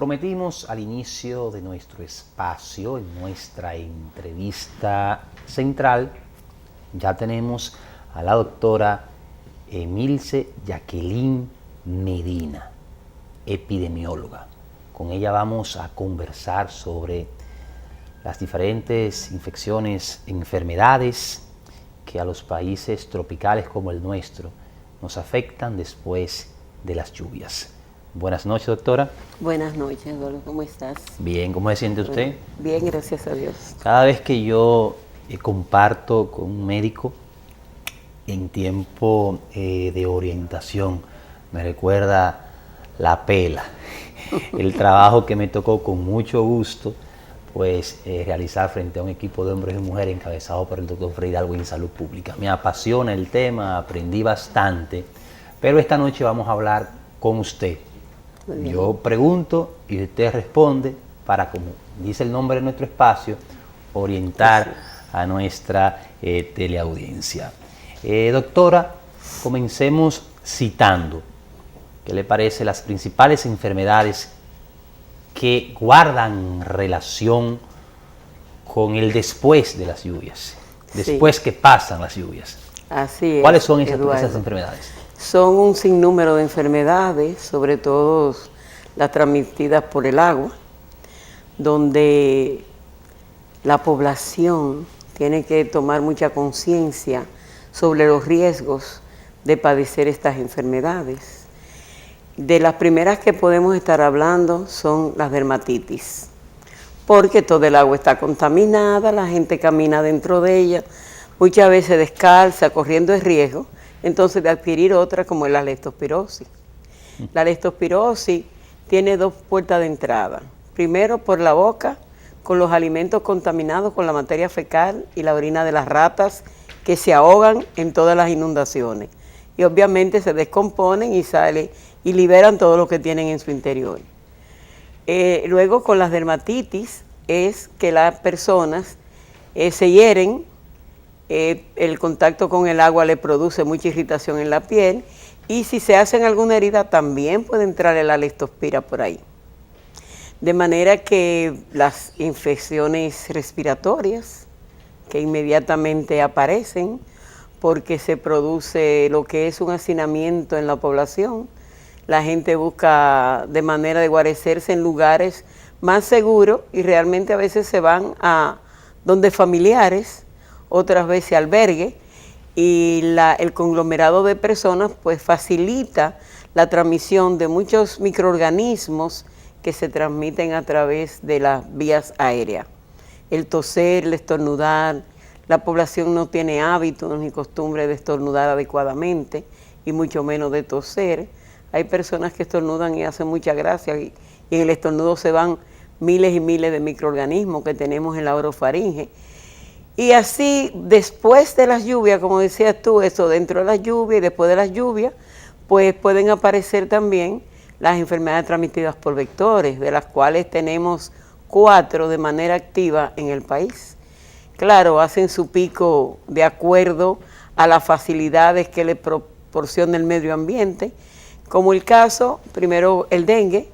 prometimos al inicio de nuestro espacio, en nuestra entrevista central, ya tenemos a la doctora Emilce Jacqueline Medina, epidemióloga. Con ella vamos a conversar sobre las diferentes infecciones, enfermedades que a los países tropicales como el nuestro nos afectan después de las lluvias. Buenas noches, doctora. Buenas noches, Eduardo. ¿Cómo estás? Bien, ¿cómo se siente usted? Bien, gracias a Dios. Cada vez que yo comparto con un médico en tiempo de orientación, me recuerda la pela, el trabajo que me tocó con mucho gusto pues realizar frente a un equipo de hombres y mujeres encabezado por el doctor Frei Hidalgo en Salud Pública. Me apasiona el tema, aprendí bastante, pero esta noche vamos a hablar con usted. Yo pregunto y usted responde para, como dice el nombre de nuestro espacio, orientar a nuestra teleaudiencia. Doctora, comencemos citando, ¿qué le parece las principales enfermedades que guardan relación con el después de las lluvias, después que pasan las lluvias? Así es. ¿Cuáles son esas enfermedades? Son un sinnúmero de enfermedades, sobre todo las transmitidas por el agua, donde la población tiene que tomar mucha conciencia sobre los riesgos de padecer estas enfermedades. De las primeras que podemos estar hablando son las dermatitis, porque todo el agua está contaminada, la gente camina dentro de ella, muchas veces descalza, corriendo el riesgo, entonces de adquirir otra como es la leptospirosis. La leptospirosis tiene dos puertas de entrada. Primero por la boca, con los alimentos contaminados con la materia fecal y la orina de las ratas que se ahogan en todas las inundaciones. Y obviamente se descomponen y salen y liberan todo lo que tienen en su interior. Luego con las dermatitis es que las personas se hieren, el contacto con el agua le produce mucha irritación en la piel y si se hacen alguna herida también puede entrar la leptospira por ahí. De manera que las infecciones respiratorias que inmediatamente aparecen porque se produce lo que es un hacinamiento en la población. La gente busca de manera de guarecerse en lugares más seguros y realmente a veces se van a donde familiares, otras veces albergue, y el conglomerado de personas pues facilita la transmisión de muchos microorganismos que se transmiten a través de las vías aéreas. El toser, el estornudar, la población no tiene hábitos ni costumbre de estornudar adecuadamente y mucho menos de toser. Hay personas que estornudan y hacen mucha gracia y en el estornudo se van miles y miles de microorganismos que tenemos en la orofaringe. Y así, después de las lluvias, como decías tú, eso dentro de las lluvias y después de las lluvias, pues pueden aparecer también las enfermedades transmitidas por vectores, de las cuales tenemos 4 de manera activa en el país. Claro, hacen su pico de acuerdo a las facilidades que le proporciona el medio ambiente, como el caso, primero el dengue,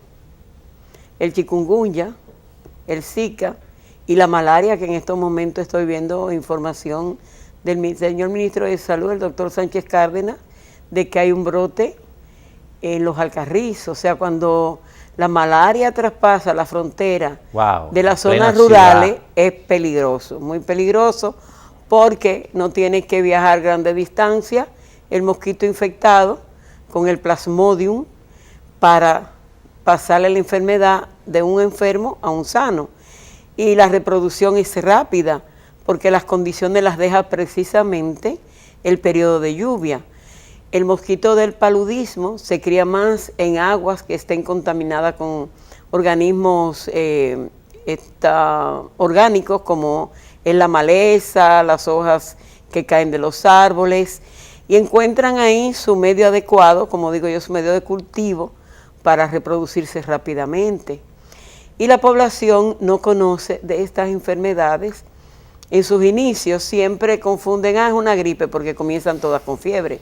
el chikungunya, el zika y la malaria, que en estos momentos estoy viendo información del señor ministro de Salud, el doctor Sánchez Cárdenas, de que hay un brote en los Alcarrizos, o sea, cuando la malaria traspasa la frontera de las zonas rurales, es peligroso, muy peligroso, porque no tiene que viajar grandes distancias el mosquito infectado con el plasmodium para pasarle la enfermedad de un enfermo a un sano. Y la reproducción es rápida, porque las condiciones las deja precisamente el periodo de lluvia. El mosquito del paludismo se cría más en aguas que estén contaminadas con organismos orgánicos, como en la maleza, las hojas que caen de los árboles, y encuentran ahí su medio adecuado, como digo yo, su medio de cultivo para reproducirse rápidamente. Y la población no conoce de estas enfermedades. En sus inicios siempre confunden, es una gripe, porque comienzan todas con fiebre.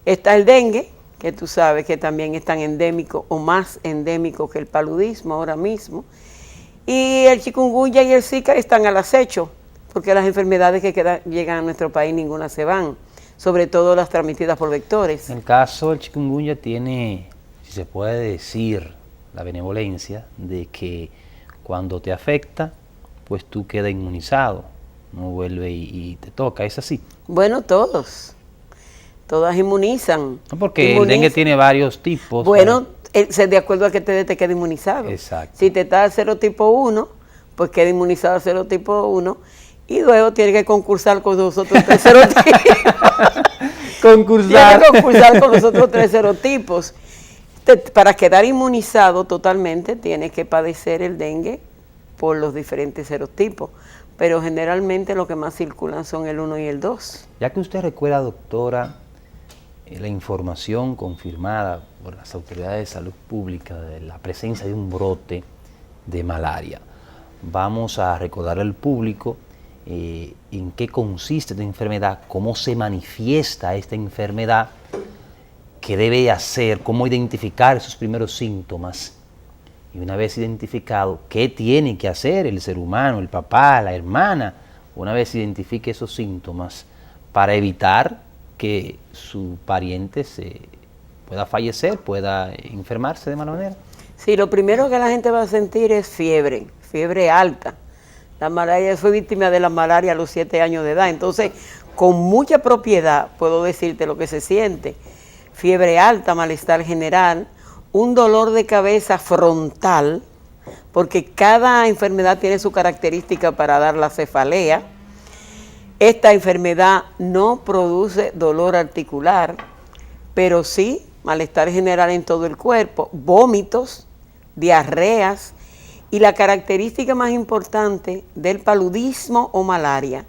Está el dengue, que tú sabes que también es tan endémico o más endémico que el paludismo ahora mismo. Y el chikungunya y el Zika están al acecho, porque las enfermedades que llegan a nuestro país ninguna se van, sobre todo las transmitidas por vectores. En el caso del chikungunya tiene, si se puede decir, la benevolencia de que cuando te afecta, pues tú quedas inmunizado, no vuelve y te toca, ¿es así? Bueno, todas inmunizan. No, porque el dengue tiene varios tipos. Bueno, de acuerdo a que te quede inmunizado. Exacto. Si te está al serotipo 1, pues queda inmunizado al serotipo 1 y luego tiene que concursar con los otros 3 serotipos. Concursar. Tiene que concursar con los otros 3 serotipos. Para quedar inmunizado totalmente tiene que padecer el dengue por los diferentes serotipos, pero generalmente lo que más circulan son el 1 y el 2. Ya que usted recuerda, doctora, la información confirmada por las autoridades de salud pública de la presencia de un brote de malaria, vamos a recordar al público en qué consiste esta enfermedad, cómo se manifiesta esta enfermedad, qué debe hacer, cómo identificar esos primeros síntomas. Y una vez identificado, ¿qué tiene que hacer el ser humano, el papá, la hermana? Una vez identifique esos síntomas para evitar que su pariente pueda fallecer, pueda enfermarse de mala manera. Sí, lo primero que la gente va a sentir es fiebre alta. La malaria, fue víctima de la malaria a los 7 años de edad, entonces con mucha propiedad puedo decirte lo que se siente. Fiebre alta, malestar general, un dolor de cabeza frontal, porque cada enfermedad tiene su característica para dar la cefalea. Esta enfermedad no produce dolor articular, pero sí malestar general en todo el cuerpo, vómitos, diarreas, y la característica más importante del paludismo o malaria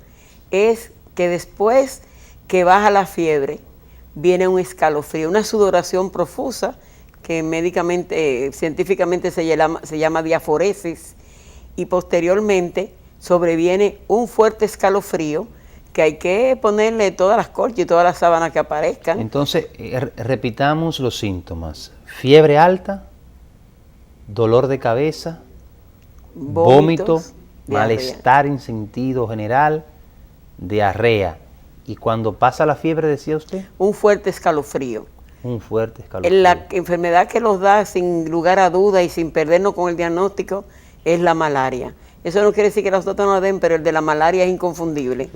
es que después que baja la fiebre, viene un escalofrío, una sudoración profusa, que científicamente se llama diaforesis, y posteriormente sobreviene un fuerte escalofrío que hay que ponerle todas las corchas y todas las sábanas que aparezcan. Entonces, repitamos los síntomas: fiebre alta, dolor de cabeza, vómito, malestar en sentido general, diarrea. ¿Y cuando pasa la fiebre, decía usted? Un fuerte escalofrío. Un fuerte escalofrío. La enfermedad que los da sin lugar a duda y sin perdernos con el diagnóstico es la malaria. Eso no quiere decir que las otras no la den, pero el de la malaria es inconfundible.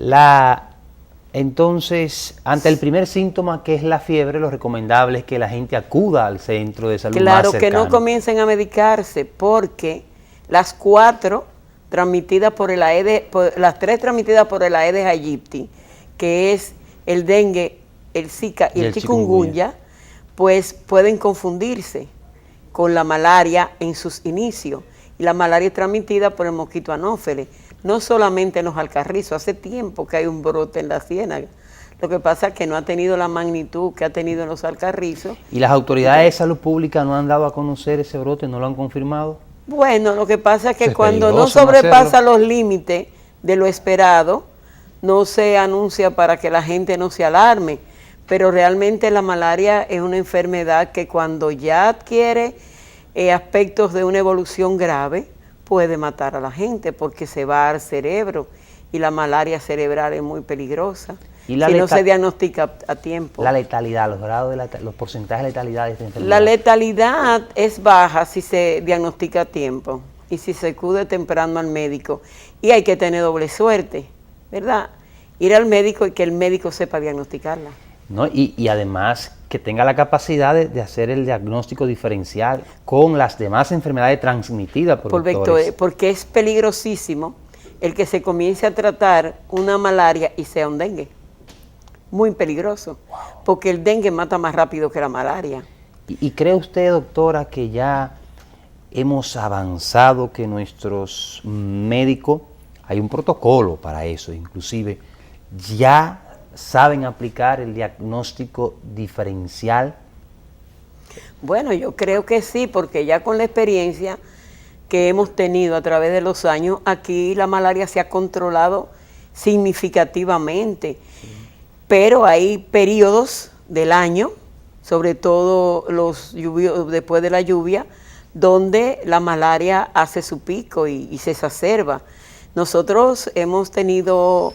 Entonces, ante el primer síntoma, que es la fiebre, lo recomendable es que la gente acuda al centro de salud más cercano. Claro, que no comiencen a medicarse, porque las 4 transmitidas por el Aedes, las 3 transmitidas por el Aedes aegypti, que es el dengue, el Zika y el chikungunya, pues pueden confundirse con la malaria en sus inicios. Y la malaria es transmitida por el mosquito anófeles, no solamente en los alcarrizos. Hace tiempo que hay un brote en la ciénaga. Lo que pasa es que no ha tenido la magnitud que ha tenido en los alcarrizos. ¿Y las autoridades de salud pública no han dado a conocer ese brote, no lo han confirmado? Bueno, lo que pasa es que cuando no sobrepasa los límites de lo esperado, no se anuncia para que la gente no se alarme. Pero realmente la malaria es una enfermedad que cuando ya adquiere aspectos de una evolución grave, puede matar a la gente porque se va al cerebro y la malaria cerebral es muy peligrosa si no se diagnostica a tiempo. La letalidad, los grados los porcentajes de letalidad de esta enfermedad. La letalidad es baja si se diagnostica a tiempo y si se acude temprano al médico. Y hay que tener doble suerte, ¿verdad? Ir al médico y que el médico sepa diagnosticarla. ¿No? Y además que tenga la capacidad de hacer el diagnóstico diferencial con las demás enfermedades transmitidas por vectores. Porque es peligrosísimo el que se comience a tratar una malaria y sea un dengue. Muy peligroso, porque el dengue mata más rápido que la malaria. ¿Y cree usted, doctora, que ya hemos avanzado, que nuestros médicos, hay un protocolo para eso, inclusive, ya saben aplicar el diagnóstico diferencial? Bueno, yo creo que sí, porque ya con la experiencia que hemos tenido a través de los años, aquí la malaria se ha controlado significativamente, pero hay periodos del año sobre todo después de la lluvia, donde la malaria hace su pico y se exacerba. Nosotros hemos tenido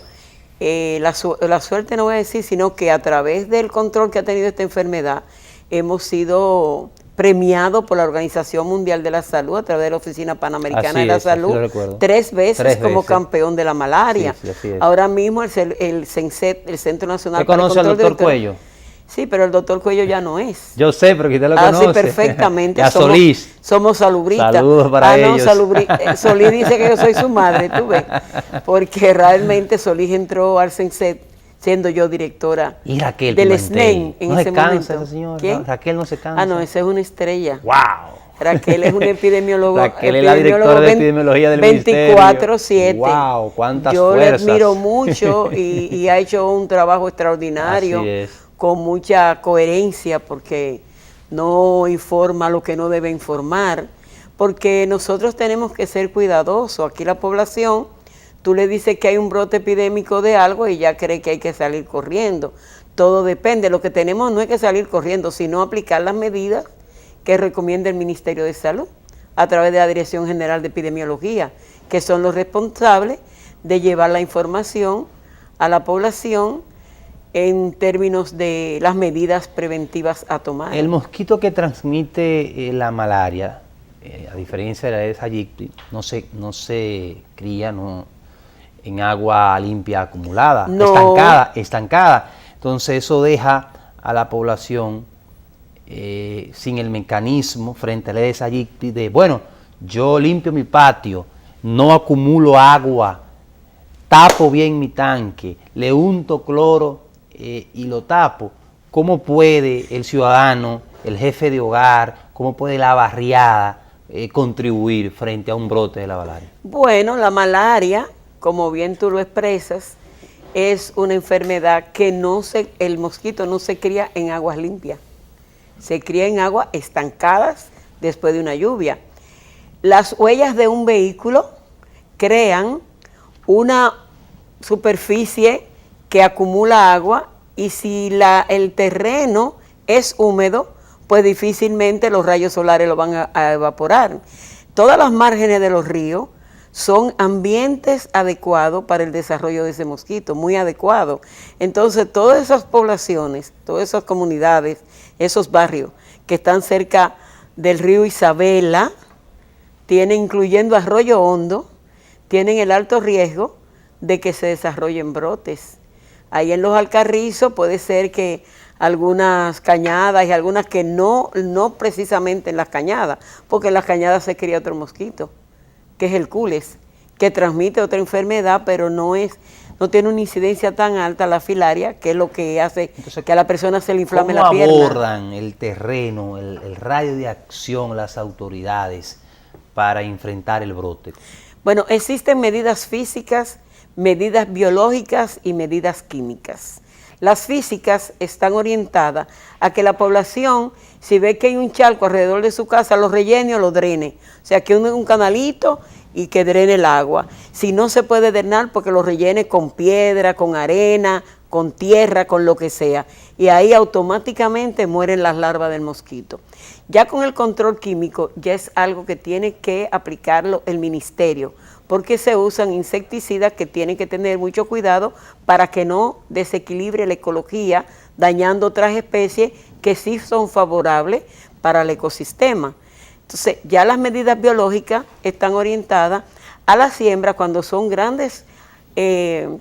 la suerte, no voy a decir, sino que a través del control que ha tenido esta enfermedad, hemos sido premiados por la Organización Mundial de la Salud a través de la Oficina Panamericana de la Salud, 3 veces como campeón de la malaria. Sí, así es. Ahora mismo el CENSET, el Centro Nacional ¿Usted conoce al doctor Cuello? Sí, pero el doctor Cuello ya no es. Yo sé, pero que usted lo conoce. Sí, perfectamente. A Solís. Somos salubristas. Saludos para ellos. Solís dice que yo soy su madre, tú ves. Porque realmente Solís entró al CENSET siendo yo directora y Raquel del SNEN en no ese se cansa momento. Esa señora. ¿Quién? No, Raquel no se cansa. No, esa es una estrella. ¡Wow! Raquel es un epidemiólogo. Raquel es la directora de epidemiología del 24/7. ¡Wow! ¡Cuántas yo fuerzas! Yo le admiro mucho y ha hecho un trabajo extraordinario. Así es. Con mucha coherencia, porque no informa lo que no debe informar, porque nosotros tenemos que ser cuidadosos. Aquí la población, tú le dices que hay un brote epidémico de algo y ya cree que hay que salir corriendo. Todo depende. Lo que tenemos no es que salir corriendo, sino aplicar las medidas que recomienda el Ministerio de Salud a través de la Dirección General de Epidemiología, que son los responsables de llevar la información a la población en términos de las medidas preventivas a tomar. El mosquito que transmite la malaria, a diferencia de la Aedes aegypti, no se cría en agua limpia acumulada, estancada. Entonces eso deja a la población sin el mecanismo frente a la Aedes aegypti de, bueno, yo limpio mi patio, no acumulo agua, tapo bien mi tanque, le unto cloro y lo tapo. ¿Cómo puede el ciudadano, el jefe de hogar, cómo puede la barriada contribuir frente a un brote de la malaria? Bueno, la malaria, como bien tú lo expresas, es una enfermedad que el mosquito no se cría en aguas limpias, se cría en aguas estancadas después de una lluvia. Las huellas de un vehículo crean una superficie que acumula agua y si el terreno es húmedo, pues difícilmente los rayos solares lo van a evaporar. Todas las márgenes de los ríos son ambientes adecuados para el desarrollo de ese mosquito, muy adecuados. Entonces, todas esas poblaciones, todas esas comunidades, esos barrios que están cerca del río Isabela, incluyendo Arroyo Hondo, tienen el alto riesgo de que se desarrollen brotes. Ahí en los Alcarrizos puede ser que algunas cañadas y algunas que no precisamente en las cañadas, porque en las cañadas se cría otro mosquito, que es el cules, que transmite otra enfermedad, pero no tiene una incidencia tan alta, la filaria, que es lo que hace que a la persona se le inflame la pierna. ¿Cómo abordan el terreno, el radio de acción, las autoridades para enfrentar el brote? Bueno, existen medidas físicas, medidas biológicas y medidas químicas. Las físicas están orientadas a que la población, si ve que hay un charco alrededor de su casa, lo rellene o lo drene. O sea, que un canalito y que drene el agua. Si no se puede drenar, porque lo rellene con piedra, con arena, con tierra, con lo que sea. Y ahí automáticamente mueren las larvas del mosquito. Ya con el control químico, ya es algo que tiene que aplicarlo el ministerio, porque se usan insecticidas que tienen que tener mucho cuidado para que no desequilibre la ecología, dañando otras especies que sí son favorables para el ecosistema. Entonces, ya las medidas biológicas están orientadas a la siembra cuando son grandes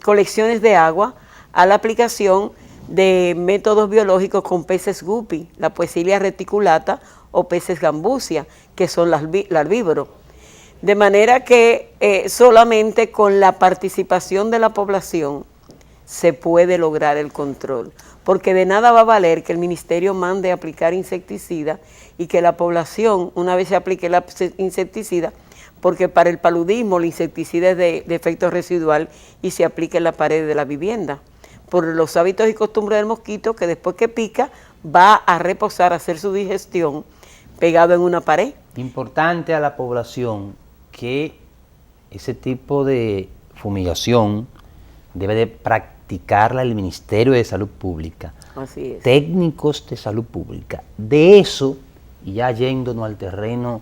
colecciones de agua, a la aplicación de métodos biológicos con peces guppy, la Poecilia reticulata o peces gambusia, que son larvívoros. De manera que solamente con la participación de la población se puede lograr el control, porque de nada va a valer que el ministerio mande a aplicar insecticida y que la población, una vez se aplique la insecticida, porque para el paludismo el insecticida es de efecto residual y se aplica en la pared de la vivienda, por los hábitos y costumbres del mosquito, que después que pica va a reposar, a hacer su digestión pegado en una pared. Importante a la población que ese tipo de fumigación debe de practicarla el Ministerio de Salud Pública Así es. técnicos de salud pública. De eso, y ya yéndonos al terreno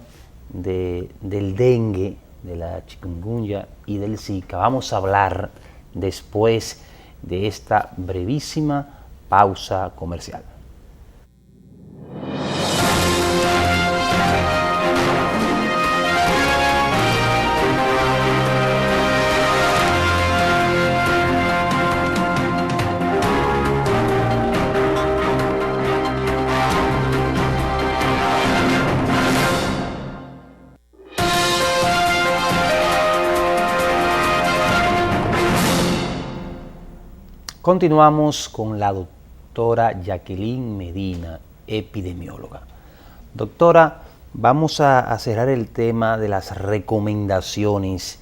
del dengue, de la chikungunya y del Zika, vamos a hablar después de esta brevísima pausa comercial. Continuamos con la doctora Jacqueline Medina, epidemióloga. Doctora, vamos a cerrar el tema de las recomendaciones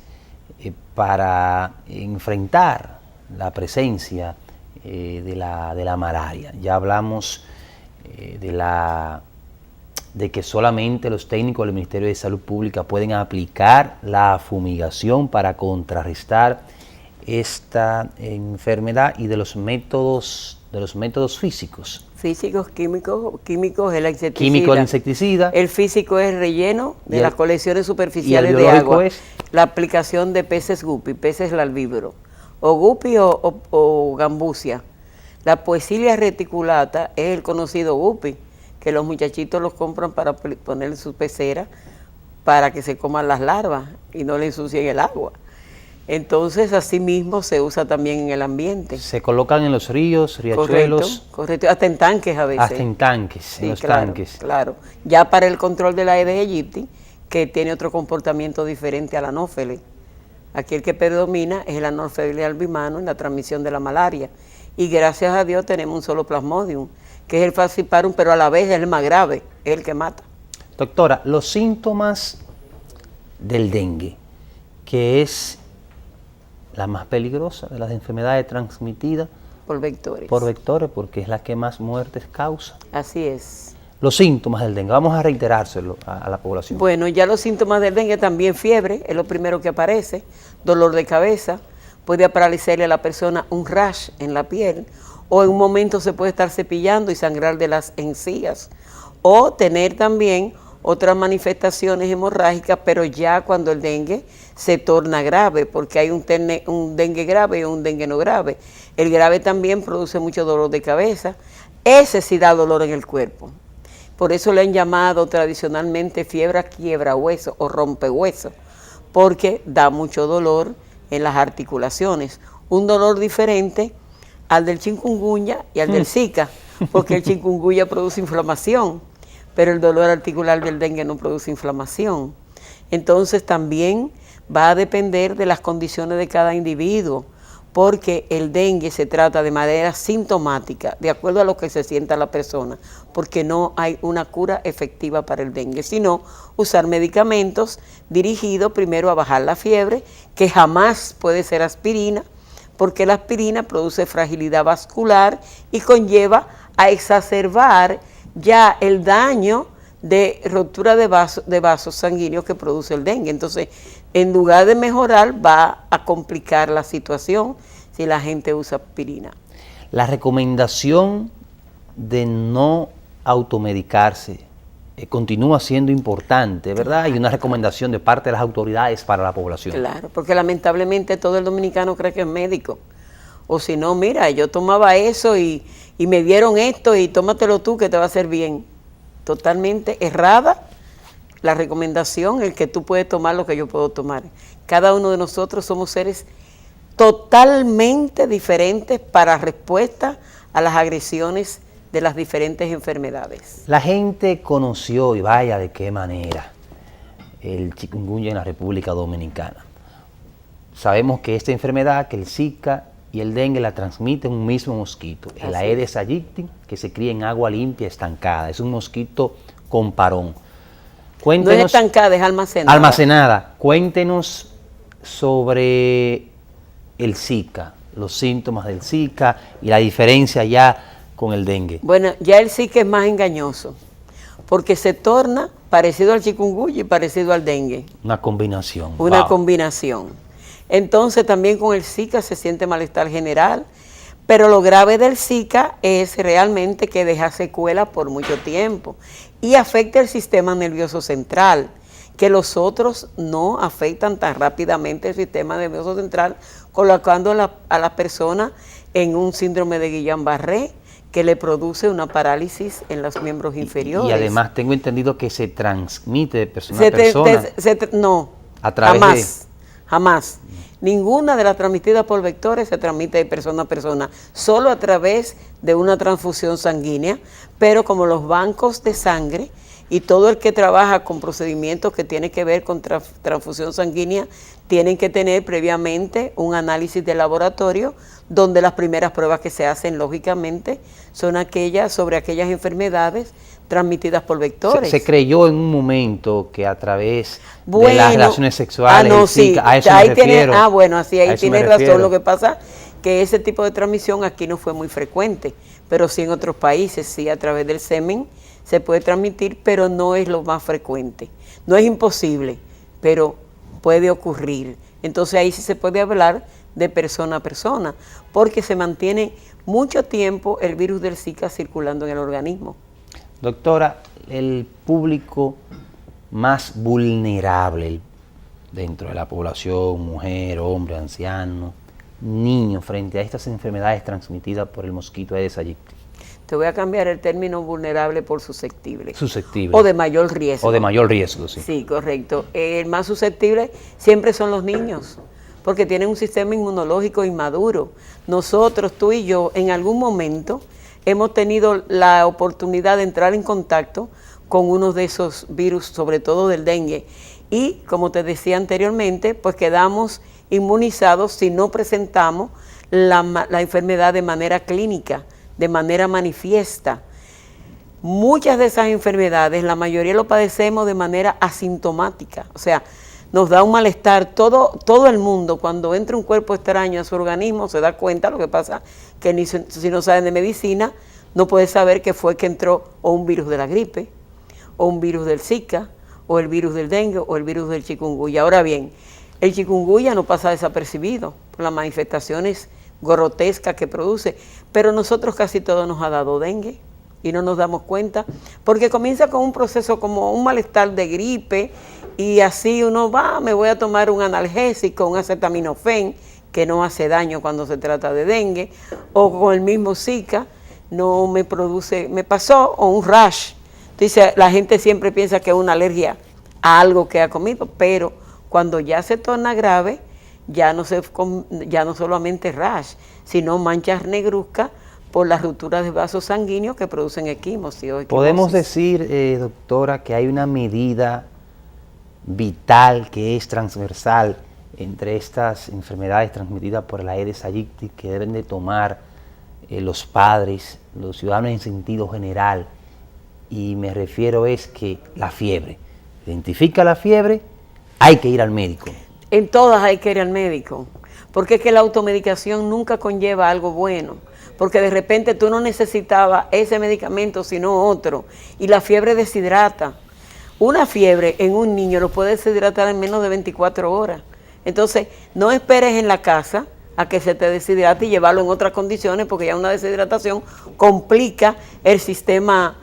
para enfrentar la presencia de la malaria. Ya hablamos de que solamente los técnicos del Ministerio de Salud Pública pueden aplicar la fumigación para contrarrestar esta enfermedad y de los métodos físicos. Físicos, químicos, el insecticida. Químico, el insecticida. El físico es el relleno de las colecciones superficiales de agua. Es la aplicación de peces guppy, peces larvívoros, o guppy o gambusia. La Poecilia reticulata es el conocido guppy, que los muchachitos los compran para poner en su pecera para que se coman las larvas y no le ensucien el agua. Entonces, asimismo, se usa también en el ambiente. Se colocan en los ríos, riachuelos. Correcto, hasta en tanques a veces. Hasta en tanques, sí, en los tanques. Claro, ya para el control de la Aedes aegypti, que tiene otro comportamiento diferente al anófeles. Aquí el que predomina es el anófeles albimano en la transmisión de la malaria. Y gracias a Dios tenemos un solo plasmodium, que es el falciparum, pero a la vez es el más grave, es el que mata. Doctora, los síntomas del dengue, que es la más peligrosa de las enfermedades transmitidas por vectores. Por vectores, porque es la que más muertes causa. Así es. Los síntomas del dengue, vamos a reiterárselo a la población. Bueno, ya los síntomas del dengue también fiebre, es lo primero que aparece, dolor de cabeza, puede aparecerle a la persona un rash en la piel, o en un momento se puede estar cepillando y sangrar de las encías, o tener también otras manifestaciones hemorrágicas, pero ya cuando el dengue se torna grave, porque hay un dengue grave y un dengue no grave. El grave también produce mucho dolor de cabeza, ese sí da dolor en el cuerpo. Por eso le han llamado tradicionalmente fiebre quiebra hueso o rompehueso, porque da mucho dolor en las articulaciones. Un dolor diferente al del chikungunya y al del Zika, porque el chikungunya produce inflamación, pero el dolor articular del dengue no produce inflamación. Entonces también va a depender de las condiciones de cada individuo, porque el dengue se trata de manera sintomática, de acuerdo a lo que se sienta la persona, porque no hay una cura efectiva para el dengue, sino usar medicamentos dirigidos primero a bajar la fiebre, que jamás puede ser aspirina, porque la aspirina produce fragilidad vascular y conlleva a exacerbar ya el daño de ruptura de vasos sanguíneos que produce el dengue. Entonces, en lugar de mejorar, va a complicar la situación si la gente usa aspirina. La recomendación de no automedicarse continúa siendo importante, ¿verdad? Hay una recomendación de parte de las autoridades para la población. Claro, porque lamentablemente todo el dominicano cree que es médico. O si no, mira, yo tomaba eso y me dieron esto y tómatelo tú que te va a hacer bien. Totalmente errada la recomendación, el que tú puedes tomar lo que yo puedo tomar. Cada uno de nosotros somos seres totalmente diferentes para respuesta a las agresiones de las diferentes enfermedades. La gente conoció, y vaya de qué manera, el chikungunya en la República Dominicana. Sabemos que esta enfermedad, que el Zika y el dengue, la transmite un mismo mosquito, el Aedes aegypti, que se cría en agua limpia estancada. Es un mosquito con parón. Cuéntenos, no es estancada, es almacenada. Almacenada. Cuéntenos sobre el Zika, los síntomas del Zika y la diferencia ya con el dengue. Bueno, ya el Zika es más engañoso, porque se torna parecido al chikungunya y parecido al dengue. Una combinación. Una combinación. Entonces también con el Zika se siente malestar general, Pero lo grave del Zika es realmente que deja secuelas por mucho tiempo y afecta el sistema nervioso central, que los otros no afectan tan rápidamente el sistema nervioso central, colocando a la persona en un síndrome de Guillain-Barré que le produce una parálisis en los miembros inferiores. Y además tengo entendido que se transmite de persona a persona. No, a través jamás. Ninguna de las transmitidas por vectores se transmite de persona a persona, solo a través de una transfusión sanguínea, pero como los bancos de sangre y todo el que trabaja con procedimientos que tienen que ver con transfusión sanguínea tienen que tener previamente un análisis de laboratorio donde las primeras pruebas que se hacen, lógicamente, son sobre aquellas enfermedades transmitidas por vectores. Se creyó en un momento que a través de las relaciones sexuales, a eso me refiero. Ahí tiene razón. Lo que pasa que ese tipo de transmisión aquí no fue muy frecuente, pero sí en otros países, sí, a través del semen se puede transmitir, pero no es lo más frecuente. No es imposible, pero puede ocurrir. Entonces ahí sí se puede hablar de persona a persona, porque se mantiene mucho tiempo el virus del Zika circulando en el organismo. Doctora, el público más vulnerable dentro de la población, mujer, hombre, anciano, niño, frente a estas enfermedades transmitidas por el mosquito Aedes aegypti. Te voy a cambiar el término vulnerable por susceptible. Susceptible. O de mayor riesgo. O de mayor riesgo, sí. Sí, correcto. El más susceptible siempre son los niños, porque tienen un sistema inmunológico inmaduro. Nosotros, tú y yo, en algún momento hemos tenido la oportunidad de entrar en contacto con uno de esos virus, sobre todo del dengue. Y, como te decía anteriormente, pues quedamos inmunizados si no presentamos la enfermedad de manera clínica, de manera manifiesta. Muchas de esas enfermedades, la mayoría lo padecemos de manera asintomática, o sea, nos da un malestar. Todo el mundo, cuando entra un cuerpo extraño a su organismo, se da cuenta. Lo que pasa que si no saben de medicina, no puede saber que fue que entró o un virus de la gripe, o un virus del Zika, o el virus del dengue, o el virus del chikungunya. Ahora bien, el chikungunya no pasa desapercibido por las manifestaciones grotescas que produce, pero nosotros casi todo nos ha dado dengue y no nos damos cuenta, porque comienza con un proceso como un malestar de gripe, y así uno me voy a tomar un analgésico, un acetaminofén, que no hace daño cuando se trata de dengue, o con el mismo Zika, no me pasó, o un rash. Entonces la gente siempre piensa que es una alergia a algo que ha comido, pero cuando ya se torna grave, ya no solamente rash, sino manchas negruzcas por las rupturas de vasos sanguíneos que producen equimosis. Podemos decir, doctora, que hay una medida vital que es transversal entre estas enfermedades transmitidas por la Aedes aegypti que deben de tomar los padres, los ciudadanos en sentido general, y me refiero es que la fiebre, identifica la fiebre, hay que ir al médico. En todas hay que ir al médico, porque es que la automedicación nunca conlleva algo bueno, porque de repente tú no necesitabas ese medicamento sino otro, y la fiebre deshidrata. Una fiebre en un niño lo puede deshidratar en menos de 24 horas. Entonces, no esperes en la casa a que se te deshidrate y llevarlo en otras condiciones, porque ya una deshidratación complica el sistema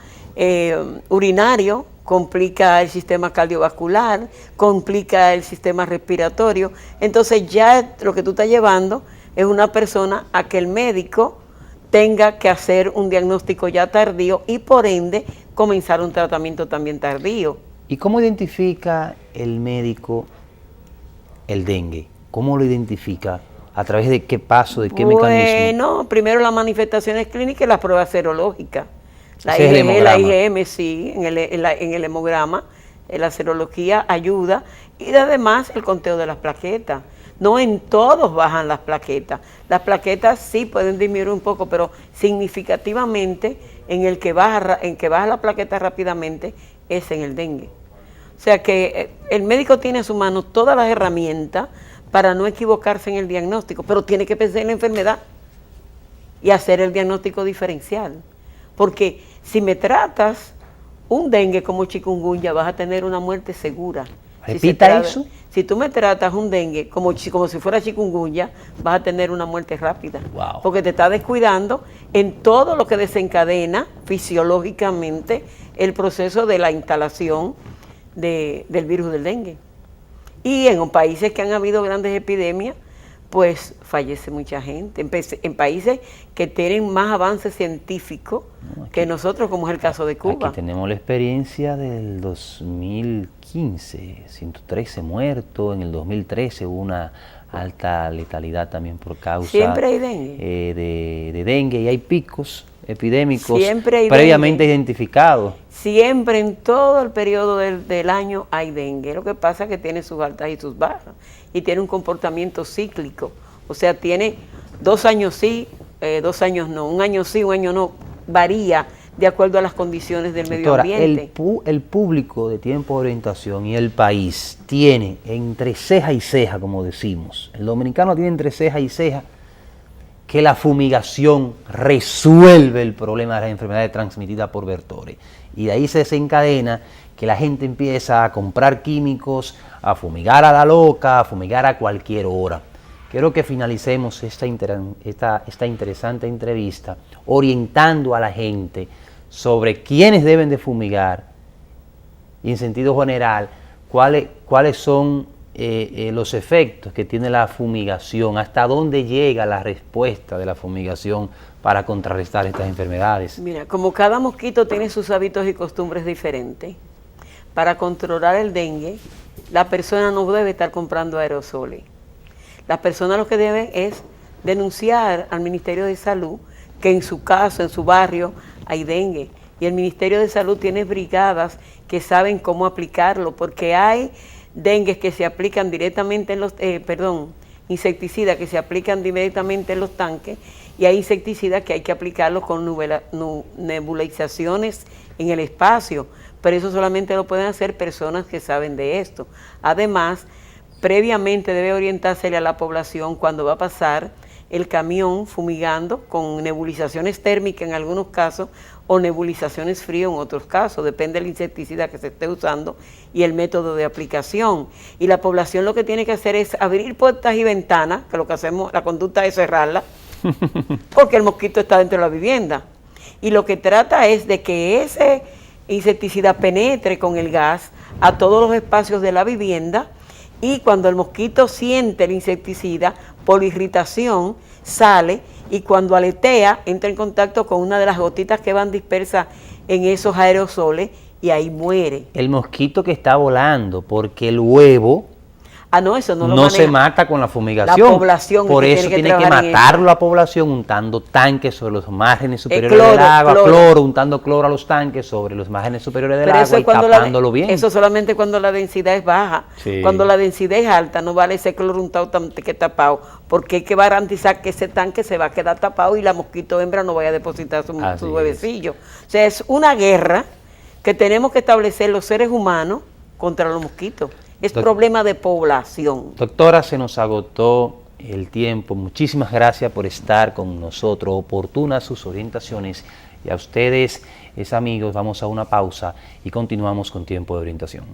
urinario, complica el sistema cardiovascular, complica el sistema respiratorio. Entonces ya lo que tú estás llevando es una persona a que el médico tenga que hacer un diagnóstico ya tardío y por ende comenzar un tratamiento también tardío. ¿Y cómo identifica el médico el dengue? ¿Cómo lo identifica? ¿A través de qué paso, de qué mecanismo? Bueno, primero las manifestaciones clínicas y las pruebas serológicas. La IgM, sí, en el hemograma, la serología ayuda, y además el conteo de las plaquetas. No en todos bajan las plaquetas. Las plaquetas sí pueden disminuir un poco, pero significativamente en el que baja la plaqueta rápidamente es en el dengue. O sea que el médico tiene a su mano todas las herramientas para no equivocarse en el diagnóstico, pero tiene que pensar en la enfermedad y hacer el diagnóstico diferencial. Porque si me tratas un dengue como chikungunya, vas a tener una muerte segura. Repita eso. Si tú me tratas un dengue como si fuera chikungunya, vas a tener una muerte rápida. Wow. Porque te estás descuidando en todo lo que desencadena fisiológicamente el proceso de la instalación del virus del dengue. Y en países que han habido grandes epidemias, pues fallece mucha gente. En países que tienen más avance científico que nosotros, como es el caso de Cuba. Aquí tenemos la experiencia del 2015, 113 muertos, en el 2013 hubo una alta letalidad también por causa Siempre hay dengue. De dengue, y hay picos epidémicos Siempre hay previamente dengue. Identificados. Siempre en todo el periodo del año hay dengue. Lo que pasa es que tiene sus altas y sus bajas y tiene un comportamiento cíclico. O sea, tiene 2 años sí, 2 años no, un año sí, un año no. Varía de acuerdo a las condiciones del medio ambiente. El público de Tiempo de Orientación y el país tiene entre ceja y ceja, como decimos. El dominicano tiene entre ceja y ceja que la fumigación resuelve el problema de las enfermedades transmitidas por vectores. Y de ahí se desencadena que la gente empieza a comprar químicos, a fumigar a la loca, a fumigar a cualquier hora. Quiero que finalicemos esta interesante entrevista orientando a la gente sobre quiénes deben de fumigar y en sentido general cuáles son los efectos que tiene la fumigación, hasta dónde llega la respuesta de la fumigación para contrarrestar estas enfermedades. Mira, como cada mosquito tiene sus hábitos y costumbres diferentes, para controlar el dengue, la persona no debe estar comprando aerosoles. Las personas lo que deben es denunciar al Ministerio de Salud que en su caso, en su barrio, hay dengue. Y el Ministerio de Salud tiene brigadas que saben cómo aplicarlo, porque hay dengues que se aplican directamente en los, insecticidas que se aplican directamente en los tanques, y hay insecticidas que hay que aplicarlos con nebulizaciones en el espacio, pero eso solamente lo pueden hacer personas que saben de esto. Además, previamente debe orientársele a la población cuando va a pasar el camión fumigando con nebulizaciones térmicas en algunos casos o nebulizaciones frías en otros casos, depende del insecticida que se esté usando y el método de aplicación. Y la población lo que tiene que hacer es abrir puertas y ventanas, que lo que hacemos, la conducta es cerrarla, porque el mosquito está dentro de la vivienda. Y lo que trata es de que ese insecticida penetre con el gas a todos los espacios de la vivienda, y cuando el mosquito siente el insecticida, por irritación, sale, y cuando aletea, entra en contacto con una de las gotitas que van dispersas en esos aerosoles, y ahí muere. El mosquito que está volando, porque el huevo Eso no lo no maneja. Se mata con la fumigación. La población. Por eso tiene que matarlo la población untando tanques sobre los márgenes superiores del agua, untando cloro a los tanques sobre los márgenes superiores del agua y tapándolo bien. Eso solamente cuando la densidad es baja. Sí. Cuando la densidad es alta, no vale ese cloro untado que tapado, porque hay que garantizar que ese tanque se va a quedar tapado y la mosquito hembra no vaya a depositar su huevecillo. O sea, es una guerra que tenemos que establecer los seres humanos contra los mosquitos. Es problema de población. Doctora, se nos agotó el tiempo. Muchísimas gracias por estar con nosotros. Oportunas sus orientaciones. Y a ustedes, amigos, vamos a una pausa y continuamos con Tiempo de Orientación.